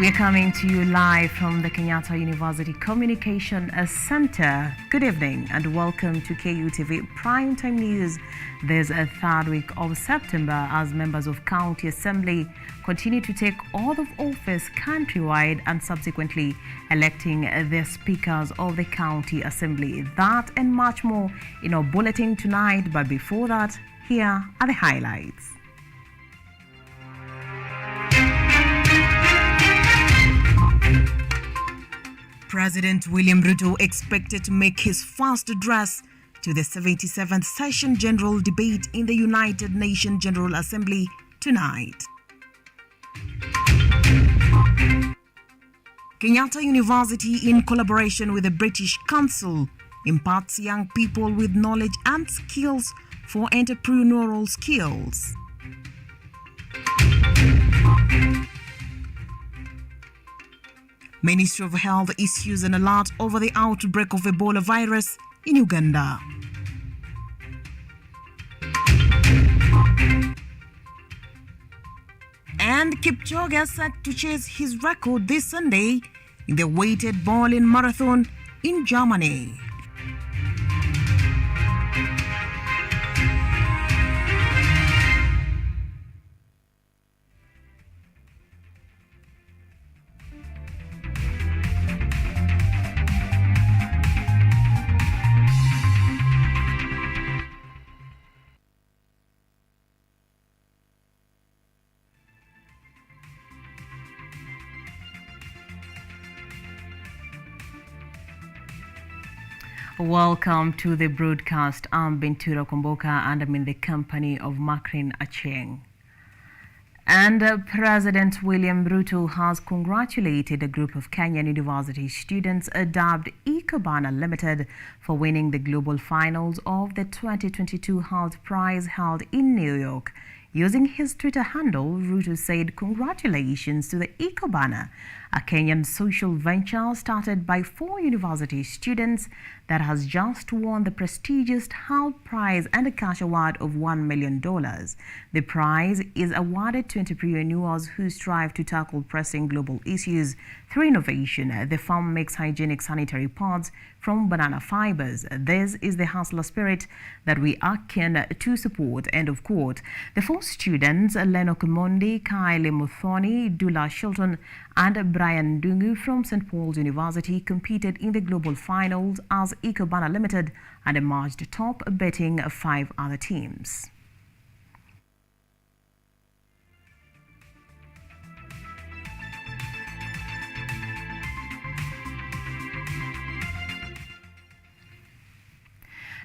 We are coming to you live from the Kenyatta University Communication Center. Good evening and welcome to KUTV Primetime News. There's a third week of September as members of County Assembly continue to take oath of office countrywide and subsequently electing the speakers of the County Assembly. That and much more in our bulletin tonight. But before that, here are the highlights. President William Ruto expected to make his first address to the 77th Session General Debate in the United Nations General Assembly tonight. Kenyatta University, in collaboration with the British Council, imparts young people with knowledge and skills for entrepreneurial skills. Ministry of Health issues an alert over the outbreak of Ebola virus in Uganda. And Kipchoge is set to chase his record this Sunday in the weighted bowling marathon in Germany. Welcome to the broadcast. I'm BENTURA and I'm in the company of Makrin Acheng. And President William Ruto has congratulated a group of Kenyan University students dubbed Ikobana Limited for winning the global finals of the 2022 Health Prize held in New York. Using his Twitter handle, Ruto said congratulations to the Ikobana, a Kenyan social venture started by 4 university students that has just won the prestigious Health Prize and a cash award of $1 million. The prize is awarded to entrepreneurs who strive to tackle pressing global issues through innovation. The firm makes hygienic sanitary pads from banana fibers. This is the hustler spirit that we are keen to support. End of quote. The 4 students, Leno Kumondi, Kylie Muthoni, Dula Shilton, and Brian Dungu from St. Paul's University, competed in the global finals as Ikobana Limited and emerged top, beating 5 other teams.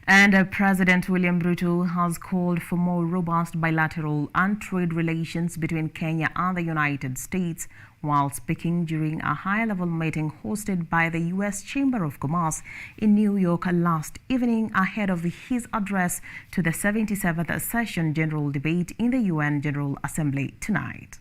And President William Ruto has called for more robust bilateral and trade relations between Kenya and the United States while speaking during a high-level meeting hosted by the U.S. Chamber of Commerce in New York last evening ahead of his address to the 77th Session General Debate in the UN General Assembly tonight.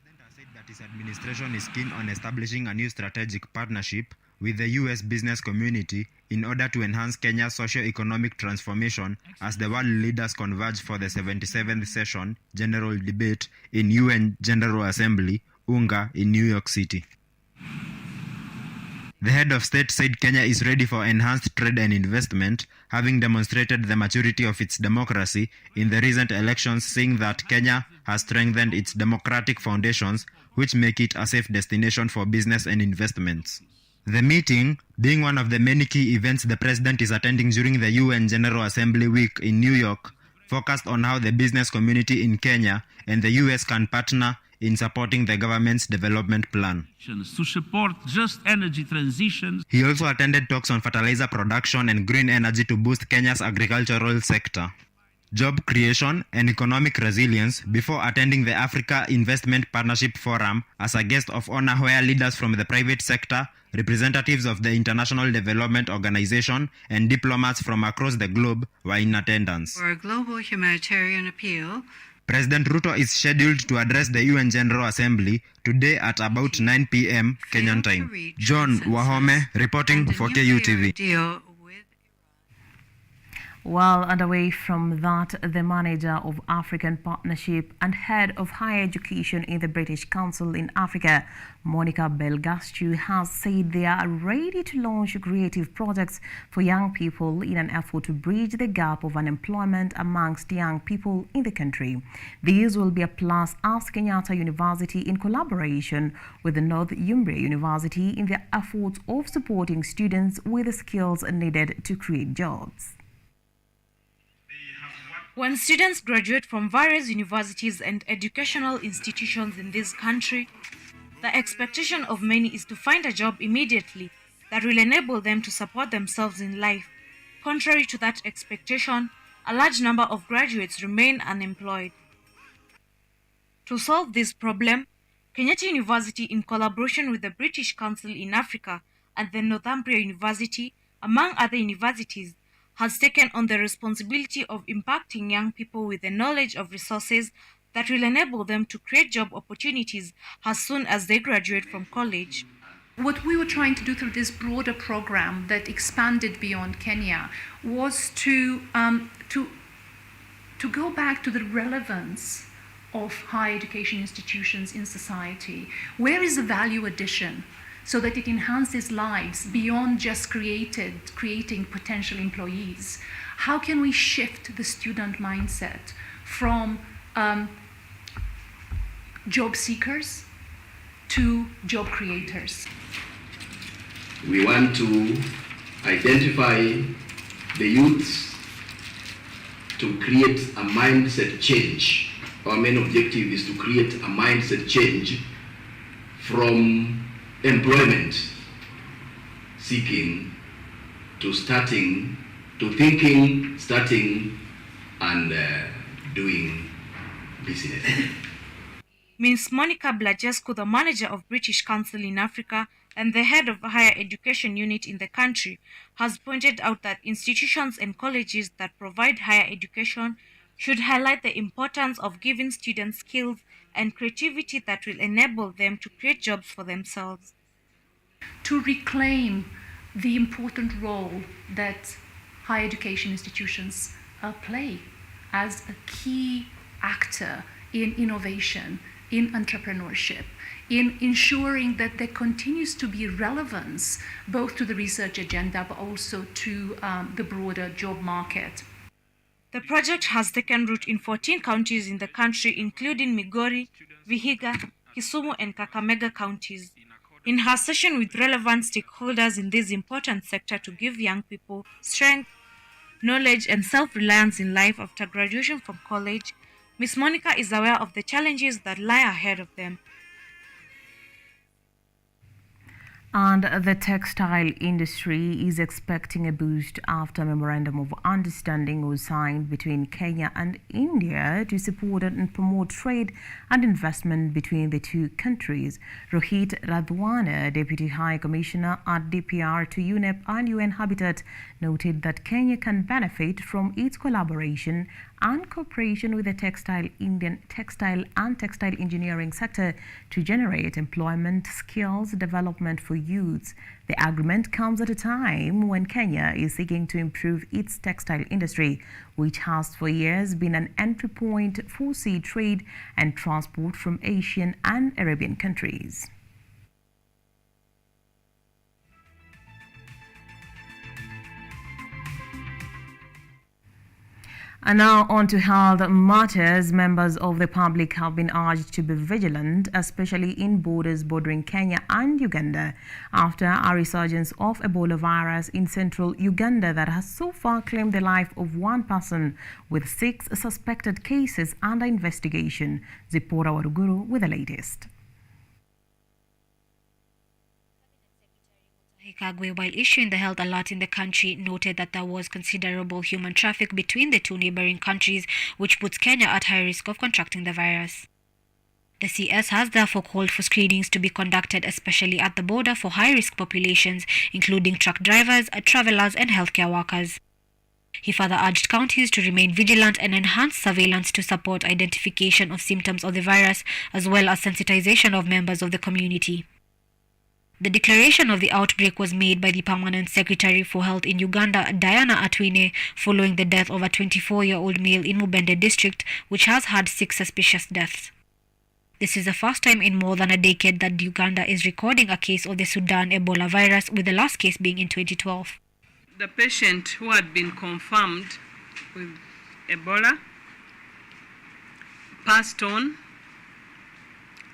The President has said that his administration is keen on establishing a new strategic partnership with the U.S. business community in order to enhance Kenya's socio-economic transformation as the world leaders converge for the 77th Session General Debate in UN General Assembly, UNGA, in New York City. The head of state said Kenya is ready for enhanced trade and investment, having demonstrated the maturity of its democracy in the recent elections, saying that Kenya has strengthened its democratic foundations, which make it a safe destination for business and investments. The meeting, being one of the many key events the president is attending during the UN General Assembly Week in New York, focused on how the business community in Kenya and the US can partner in supporting the government's development plan. To support just energy transitions. He also attended talks on fertilizer production and green energy to boost Kenya's agricultural sector, job creation and economic resilience before attending the Africa Investment Partnership Forum as a guest of honor where leaders from the private sector, representatives of the International Development Organization, and diplomats from across the globe were in attendance. For a global humanitarian appeal, President Ruto is scheduled to address the UN General Assembly today at about 9 p.m. Kenyan time. John Wahome reporting for KUTV. Well, and away from that, the manager of African Partnership and head of higher education in the British Council in Africa, Monica Belgastu, has said they are ready to launch creative projects for young people in an effort to bridge the gap of unemployment amongst young people in the country. These will be a plus as Kenyatta University, in collaboration with the North Umbria University, in their efforts of supporting students with the skills needed to create jobs. When students graduate from various universities and educational institutions in this country, the expectation of many is to find a job immediately that will enable them to support themselves in life. Contrary to that expectation, a large number of graduates remain unemployed. To solve this problem, Kenyatta University, in collaboration with the British Council in Africa and the Northumbria University, among other universities, has taken on the responsibility of impacting young people with the knowledge of resources that will enable them to create job opportunities as soon as they graduate from college. What we were trying to do through this broader program that expanded beyond Kenya was to go back to the relevance of higher education institutions in society. Where is the value addition, so that it enhances lives beyond just creating potential employees? How can we shift the student mindset from job seekers to job creators? We want to identify the youths to create a mindset change. Our main objective is to create a mindset change from employment seeking to starting, to thinking, starting, and doing business. Ms. Monica Belgastu, the manager of British Council in Africa and the head of higher education unit in the country, has pointed out that institutions and colleges that provide higher education should highlight the importance of giving students skills and creativity that will enable them to create jobs for themselves. To reclaim the important role that higher education institutions play as a key actor in innovation, in entrepreneurship, in ensuring that there continues to be relevance both to the research agenda but also to the broader job market. The project has taken root in 14 counties in the country, including Migori, Vihiga, Kisumu, and Kakamega counties. In her session with relevant stakeholders in this important sector to give young people strength, knowledge, and self-reliance in life after graduation from college, Ms. Monica is aware of the challenges that lie ahead of them. And the textile industry is expecting a boost after a memorandum of understanding was signed between Kenya and India to support and promote trade and investment between the two countries. Rohit Radwana, Deputy High Commissioner at DPR to UNEP and UN Habitat, noted that Kenya can benefit from its collaboration and cooperation with the textile and textile engineering sector to generate employment, skills development for youths. The agreement comes at a time when Kenya is seeking to improve its textile industry, which has for years been an entry point for sea trade and transport from Asian and Arabian countries. And now on to health matters. Members of the public have been urged to be vigilant, especially in borders bordering Kenya and Uganda, after a resurgence of Ebola virus in central Uganda that has so far claimed the life of one person, with 6 suspected cases under investigation. Zipora Waruguru with the latest. Kipchoge, while issuing the health alert in the country, noted that there was considerable human traffic between the two neighboring countries, which puts Kenya at high risk of contracting the virus. The CS has therefore called for screenings to be conducted, especially at the border, for high-risk populations, including truck drivers, travelers, and healthcare workers. He further urged counties to remain vigilant and enhance surveillance to support identification of symptoms of the virus, as well as sensitization of members of the community. The declaration of the outbreak was made by the Permanent Secretary for Health in Uganda, Diana Atwine, following the death of a 24-year-old male in Mubende district, which has had 6 suspicious deaths. This is the first time in more than a decade that Uganda is recording a case of the Sudan Ebola virus, with the last case being in 2012. The patient who had been confirmed with Ebola passed on,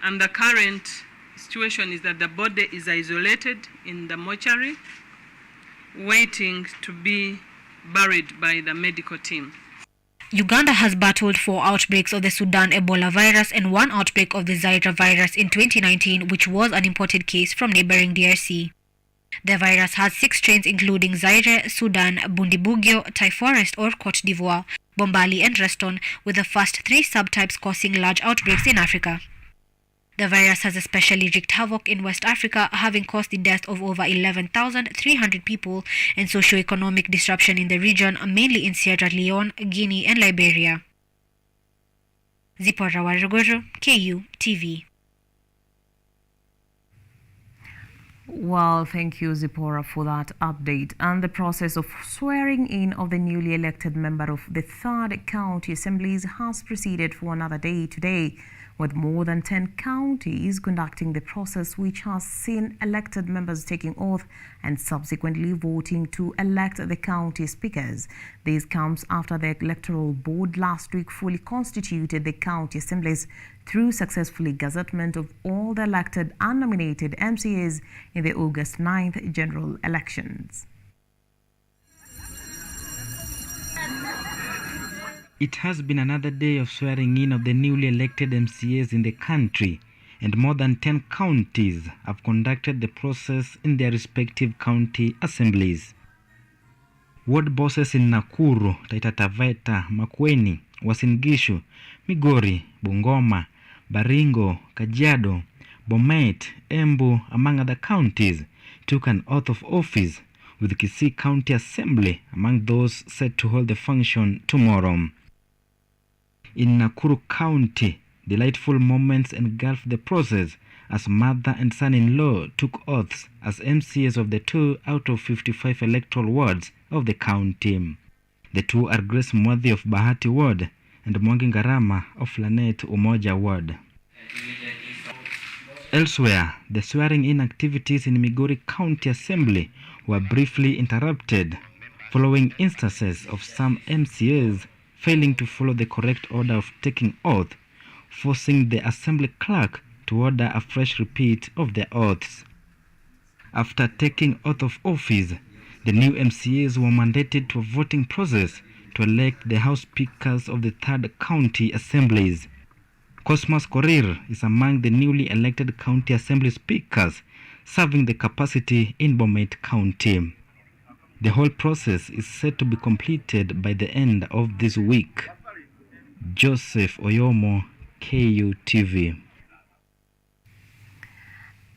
and the current situation is that the body is isolated in the mortuary, waiting to be buried by the medical team. Uganda has battled 4 outbreaks of the Sudan Ebola virus and 1 outbreak of the Zaire virus in 2019, which was an imported case from neighboring DRC. The virus has 6 strains including Zaire, Sudan, Bundibugyo, Thai Forest or Cote d'Ivoire, Bombali and Reston, with the first 3 subtypes causing large outbreaks in Africa. The virus has especially wreaked havoc in West Africa, having caused the death of over 11,300 people and socio-economic disruption in the region, mainly in Sierra Leone, Guinea and Liberia. Zipporah Waruguru, KU TV. Well, thank you, Zipporah, for that update. And the process of swearing in of the newly elected member of the 3rd County Assemblies has proceeded for another day today, with more than 10 counties conducting the process, which has seen elected members taking oath and subsequently voting to elect the county speakers. This comes after the Electoral Board last week fully constituted the county assemblies through successfully gazettement of all the elected and nominated MCAs in the August 9th general elections. It has been another day of swearing in of the newly elected MCAs in the country, and more than 10 counties have conducted the process in their respective county assemblies. Ward bosses in Nakuru, Taita Taveta, Makueni, Uasin Gishu, Migori, Bungoma, Baringo, Kajiado, Bomet, Embu, among other counties, took an oath of office, with Kisii County Assembly among those set to hold the function tomorrow. In Nakuru County, delightful moments engulfed the process as mother and son-in-law took oaths as MCAs of the 2 out of 55 electoral wards of the county. The 2 are Grace Mwadhi of Bahati Ward and Mwangi Ngarama of Lanet Umoja Ward. Elsewhere, the swearing-in activities in Migori County Assembly were briefly interrupted following instances of some MCAs failing to follow the correct order of taking oath, forcing the assembly clerk to order a fresh repeat of their oaths. After taking oath of office, the new MCAs were mandated to a voting process to elect the House Speakers of the 3rd County Assemblies. Cosmas Korir is among the newly elected County Assembly Speakers, serving the capacity in Bomet County. The whole process is set to be completed by the end of this week. Joseph Oyomo, KU TV.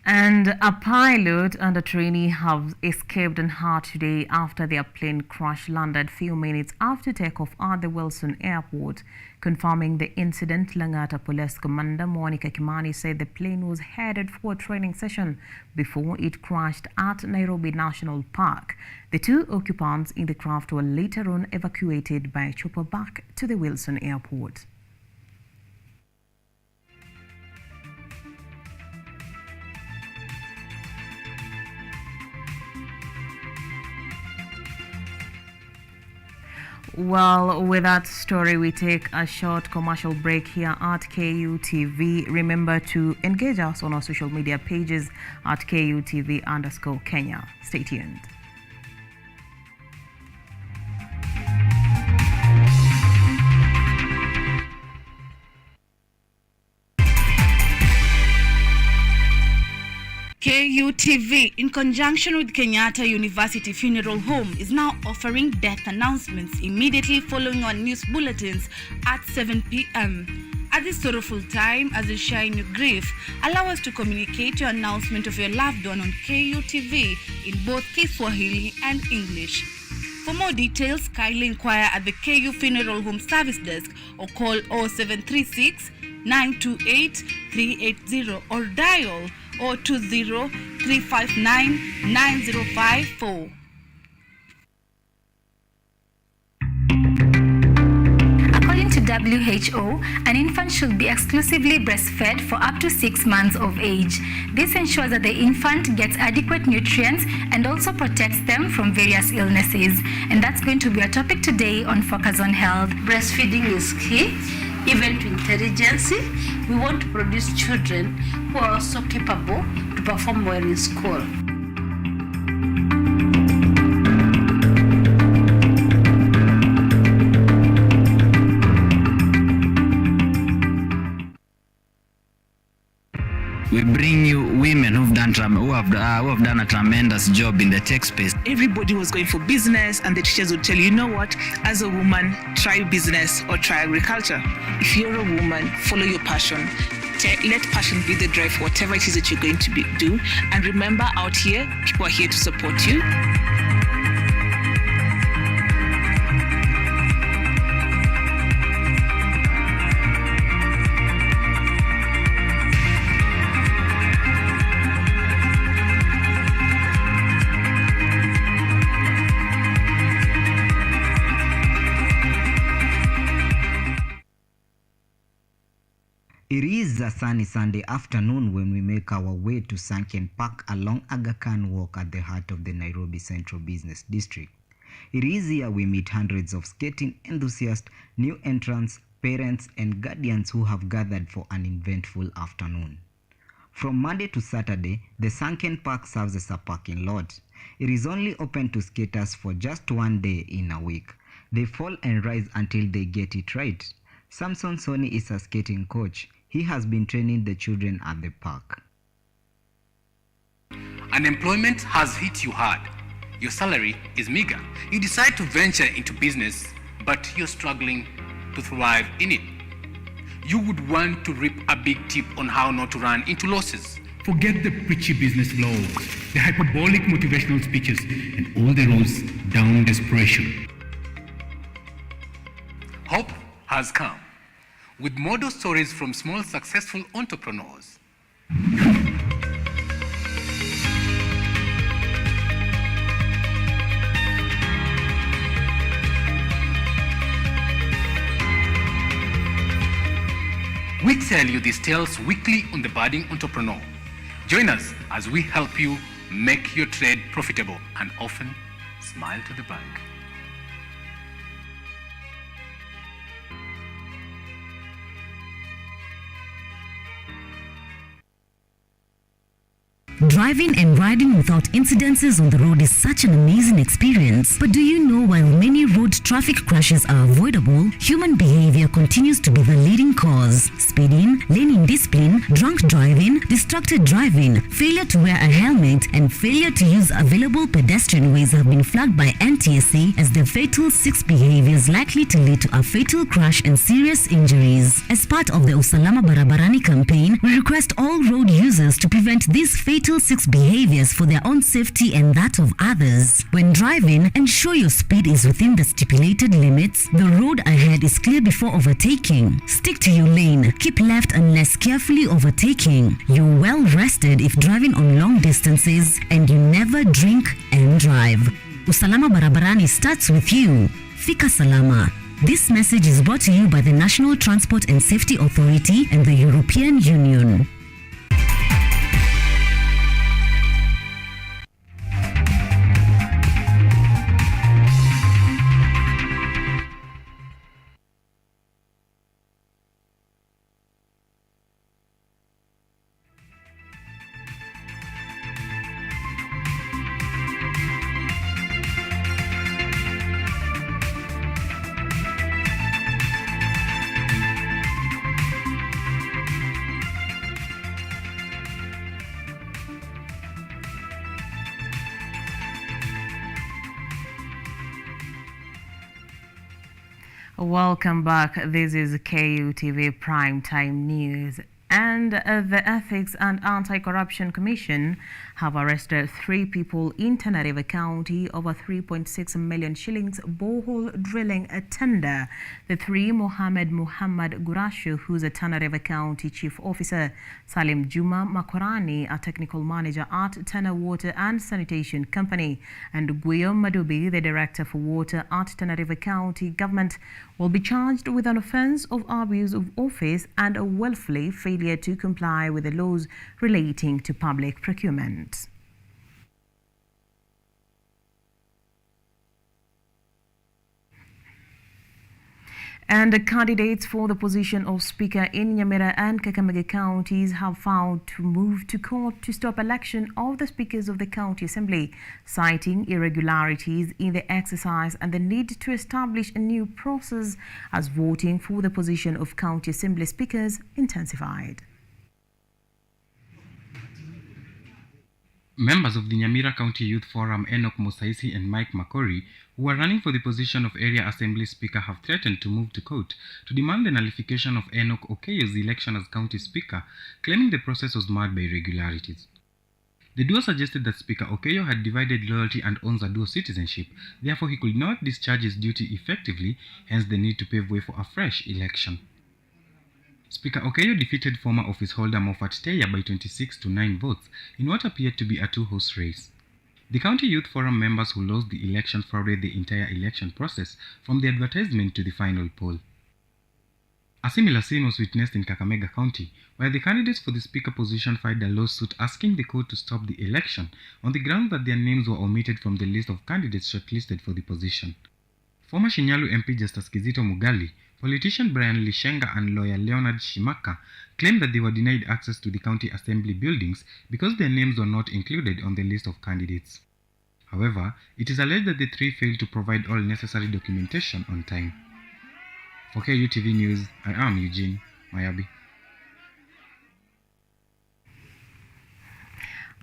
And a pilot and a trainee have escaped unhurt today after their plane crash landed few minutes after takeoff at the Wilson Airport. Confirming the incident, Langata Police Commander Monica Kimani said the plane was headed for a training session before it crashed at Nairobi National Park. The 2 occupants in the craft were later on evacuated by chopper back to the Wilson Airport. Well, with that story, we take a short commercial break here at KU TV. Remember to engage us on our social media pages at KUTV_Kenya. Stay tuned. KUTV, in conjunction with Kenyatta University Funeral Home, is now offering death announcements immediately following our news bulletins at 7 p.m. At this sorrowful time, as you share in your grief, allow us to communicate your announcement of your loved one on KUTV in both Kiswahili and English. For more details, kindly inquire at the KU Funeral Home Service Desk or call 0736 928 380 or dial or 20-359-9054. According to WHO, an infant should be exclusively breastfed for up to 6 months of age. This ensures that the infant gets adequate nutrients and also protects them from various illnesses. And that's going to be our topic today on Focus on Health. Breastfeeding is key, even to intelligence. We want to produce children who are also capable to perform well in school. We bring you women who have done a tremendous job in the tech space. Everybody was going for business, and the teachers would tell you, you know what, as a woman, try business or try agriculture. If you're a woman, follow your passion. Let passion be the drive for whatever it is that you're going to do. And remember, out here, people are here to support you. It is a sunny Sunday afternoon when we make our way to Sunken Park along Aga Khan Walk at the heart of the Nairobi Central Business District. It is here we meet hundreds of skating enthusiasts, new entrants, parents and guardians who have gathered for an eventful afternoon. From Monday to Saturday, the Sunken Park serves as a parking lot. It is only open to skaters for just one day in a week. They fall and rise until they get it right. Samson Soni is a skating coach. He has been training the children at the park. Unemployment has hit you hard. Your salary is meager. You decide to venture into business, but you're struggling to thrive in it. You would want to reap a big tip on how not to run into losses. Forget the preachy business blogs, the hyperbolic motivational speeches, and all the roads down desperation. Hope has come, with model stories from small successful entrepreneurs. We tell you these tales weekly on The Budding Entrepreneur. Join us as we help you make your trade profitable and often smile to the bank. Driving and riding without incidences on the road is such an amazing experience. But do you know while many road traffic crashes are avoidable, human behavior continues to be the leading cause. Speeding, lane indiscipline, drunk driving, distracted driving, failure to wear a helmet, and failure to use available pedestrian ways have been flagged by NTSA as the fatal 6 behaviors likely to lead to a fatal crash and serious injuries. As part of the Usalama Barabarani campaign, we request all road users to prevent these fatal 6 behaviors for their own safety and that of others. When driving, ensure your speed is within the stipulated limits. The road ahead is clear before overtaking. Stick to your lane. Keep left unless carefully overtaking. You're well rested if driving on long distances, and you never drink and drive. Usalama Barabarani starts with you. Fika Salama. This message is brought to you by the National Transport and Safety Authority and the European Union. Welcome back. This is KUTV Primetime News. And the Ethics and Anti-Corruption Commission have arrested 3 people in Tana River County over 3.6 million shillings borehole drilling tender. The 3, Muhammad Gurashu, who's a Tana River County Chief Officer, Salim Juma Makorani, a technical manager at Tana Water and Sanitation Company, and Guillaume Madubi, the Director for Water at Tana River County Government, will be charged with an offence of abuse of office and a willful failure to comply with the laws relating to public procurement. And the candidates for the position of Speaker in Nyamira and Kakamega counties have vowed to move to court to stop election of the speakers of the county assembly, citing irregularities in the exercise and the need to establish a new process as voting for the position of county assembly speakers intensified. Members of the Nyamira County Youth Forum, Enoch Mosaisi and Mike Makori, who are running for the position of Area Assembly Speaker, have threatened to move to court to demand the nullification of Enoch Okeyo's election as County Speaker, claiming the process was marred by irregularities. The duo suggested that Speaker Okeyo had divided loyalty and owns a dual citizenship, therefore he could not discharge his duty effectively, hence the need to pave way for a fresh election. Speaker Okeyo defeated former office holder Moffat Teya by 26 to 9 votes in what appeared to be a two-horse race. The County Youth Forum members who lost the election frauded the entire election process from the advertisement to the final poll. A similar scene was witnessed in Kakamega County, where the candidates for the speaker position filed a lawsuit asking the court to stop the election on the ground that their names were omitted from the list of candidates shortlisted for the position. Former Shinyalu MP Justice Kizito Mugali, politician Brian Lishenga and lawyer Leonard Shimaka claimed that they were denied access to the county assembly buildings because their names were not included on the list of candidates. However, it is alleged that the 3 failed to provide all necessary documentation on time. For KUTV News, I am Eugene Mayabi.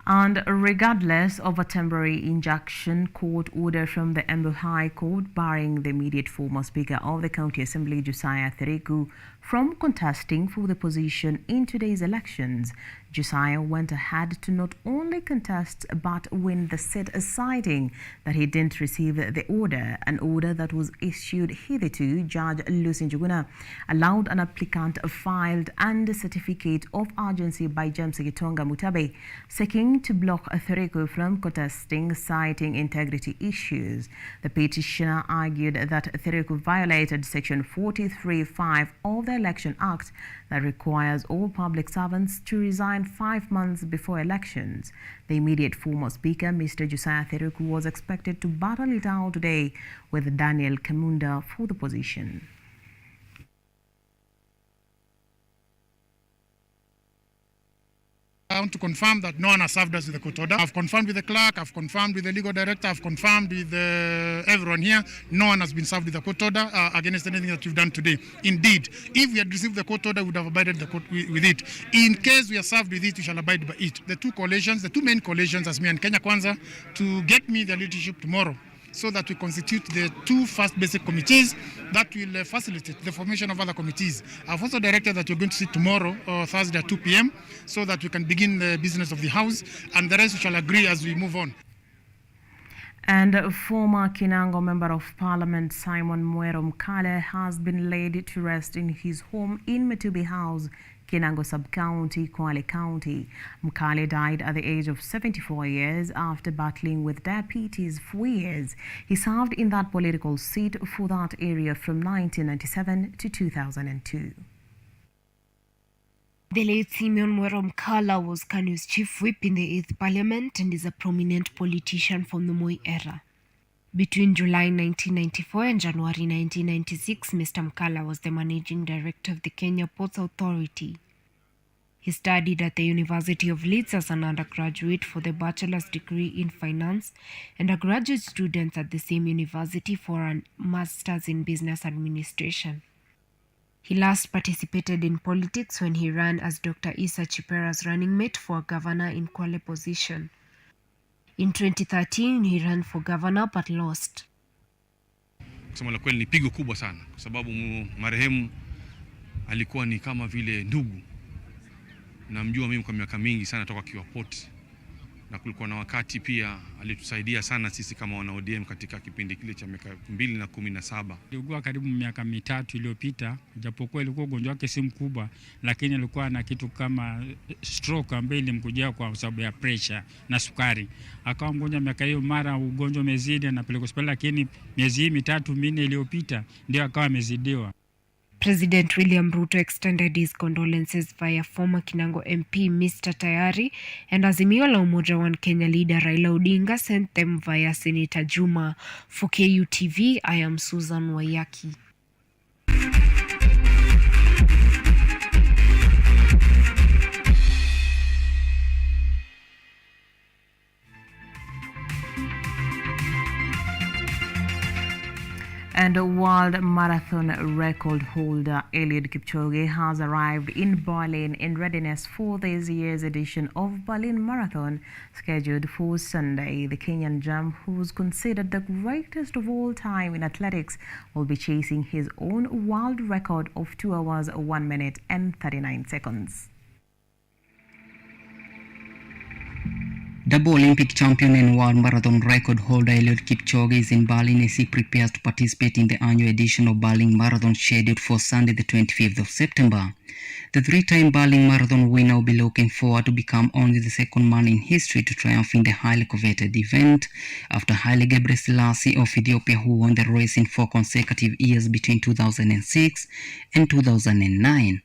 And regardless of a temporary injunction court order from the Embu High Court barring the immediate former Speaker of the County Assembly, Josiah Thereku, from contesting for the position in today's elections, Josiah went ahead to not only contest but win the seat, citing that he didn't receive the order, an order that was issued hitherto. Judge Lucy Njuguna allowed an applicant filed and a certificate of urgency by James Gitonga Mutabe seeking to block Thereku from contesting, citing integrity issues. The petitioner argued that Thereku violated Section 43(5) of the Election Act that requires all public servants to resign 5 months before elections. The immediate former Speaker, Mr. Josiah Thereku, was expected to battle it out today with Daniel Kamunda for the position. I want to confirm that no one has served us with the court order. I've confirmed with the clerk, I've confirmed with the legal director, I've confirmed with everyone here. No one has been served with the court order against anything that you've done today. Indeed, if we had received the court order, we would have abided the court with it. In case we are served with it, we shall abide by it. The two main coalitions, as me and Kenya Kwanza, to get me the leadership tomorrow, so that we constitute the 2 first basic committees that will facilitate the formation of other committees. I've also directed that you're going to sit tomorrow, Thursday at 2 p.m., so that we can begin the business of the House, and the rest we shall agree as we move on. And former Kinango Member of Parliament Simon Mwero Mkale has been laid to rest in his home in Metubi House, Kinango Sub-County, Kwale County. Mkale died at the age of 74 years after battling with diabetes for years. He served in that political seat for that area from 1997 to 2002. The late Simeon Mwero Mkala was Kanu's chief whip in the 8th Parliament and is a prominent politician from the Moi era. Between July 1994 and January 1996, Mr. Mkala was the managing director of the Kenya Ports Authority. He studied at the University of Leeds as an undergraduate for the bachelor's degree in finance and a graduate student at the same university for a master's in business administration. He last participated in politics when he ran as Dr. Issa Chipera's running mate for a governor in Kwale position. In 2013, he ran for governor but lost. Kusema la kweli ni pigo kubwa sana kwa sababu marehemu alikuwa ni kama vile ndugu. Namjua mimi kwa miaka mingi sana toka akiwa port. na kulikuwa na wakati pia alitusaidia sana sisi kama wana ODM katika kipindi kile cha miaka 2017. Aliugua karibu miaka 3 iliyopita, japokuwa ilikuwa ugonjwa wake si mkubwa, lakini alikuwa na kitu kama stroke ambayo ilimkujia kwa sababu ya pressure na sukari. Akawa mgonjwa miaka hiyo, mara ugonjwa umezidi anapelekwa hospitali, lakini miezi 3-4 iliyopita ndio akawa amezidiwa. President William Ruto extended his condolences via former Kinango MP Mr. Tayari, and Azimio la Umoja One Kenya leader Raila Odinga sent them via Senator Juma. For KUTV, I am Susan Wayaki. And world marathon record holder Eliud Kipchoge has arrived in Berlin in readiness for this year's edition of Berlin Marathon, scheduled for Sunday. The Kenyan jump, who's considered the greatest of all time in athletics, will be chasing his own world record of 2 hours, 1 minute and 39 seconds. Double Olympic champion and world marathon record holder Eliud Kipchoge is in Berlin as he prepares to participate in the annual edition of Berlin Marathon scheduled for Sunday the 25th of September. The 3-time Berlin Marathon winner will be looking forward to become only the second man in history to triumph in the highly coveted event, after Haile Gebrselassie of Ethiopia, who won the race in 4 consecutive years between 2006 and 2009.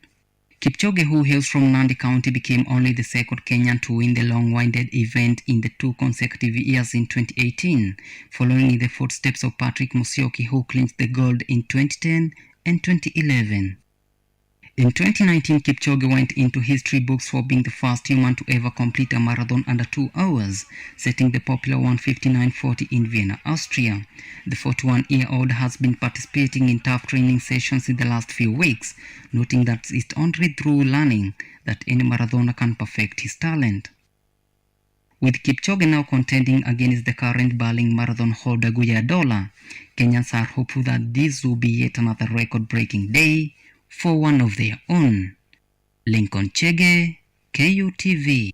Kipchoge, who hails from Nandi County, became only the second Kenyan to win the long-winded event in the 2 consecutive years in 2018, following in the footsteps of Patrick Musyoki, who clinched the gold in 2010 and 2011. In 2019, Kipchoge went into history books for being the first human to ever complete a marathon under 2 hours, setting the popular 1:59:40 in Vienna, Austria. The 41-year-old has been participating in tough training sessions in the last few weeks, noting that it's only through learning that any marathoner can perfect his talent. With Kipchoge now contending against the current Berlin Marathon holder Guya Dola, Kenyans are hopeful that this will be yet another record-breaking day for one of their own. Lincoln Chege, KUTV.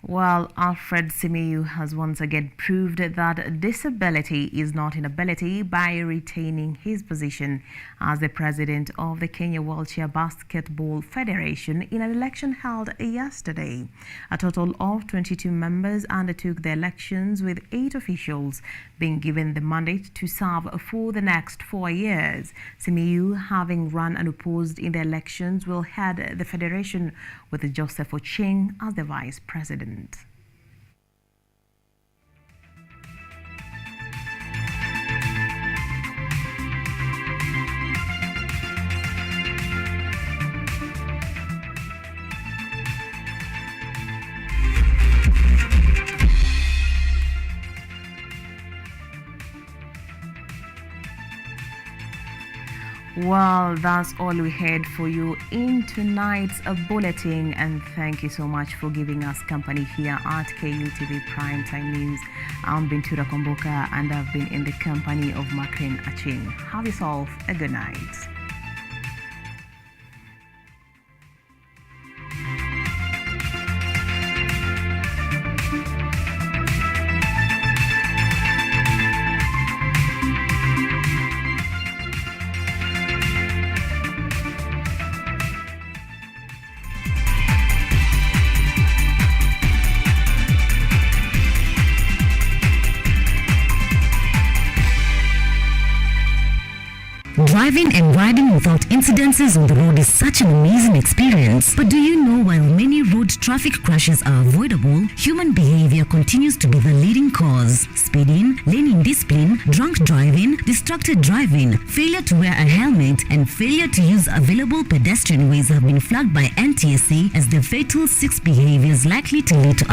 Well, Alfred Simiyu has once again proved that disability is not inability by retaining his position as the president of the Kenya Wheelchair Basketball Federation in an election held yesterday. A total of 22 members undertook the elections, with 8 officials being given the mandate to serve for the next 4 years. Simiyu, having run unopposed in the elections, will head the federation with Joseph Ocheng as the vice president. Well, that's all we had for you in tonight's bulletin, and thank you so much for giving us company here at KUTV Primetime News. I'm BENTURA KWAMBOKA, and I've been in the company of Makrin Aching. Have yourself a good night. Driving and riding without incidences on the road is such an amazing experience. But do you know, while many road traffic crashes are avoidable, human behavior continues to be the leading cause. Speeding, lane indiscipline, drunk driving, distracted driving, failure to wear a helmet, and failure to use available pedestrian ways have been flagged by NTSA as the fatal 6 behaviors likely to lead to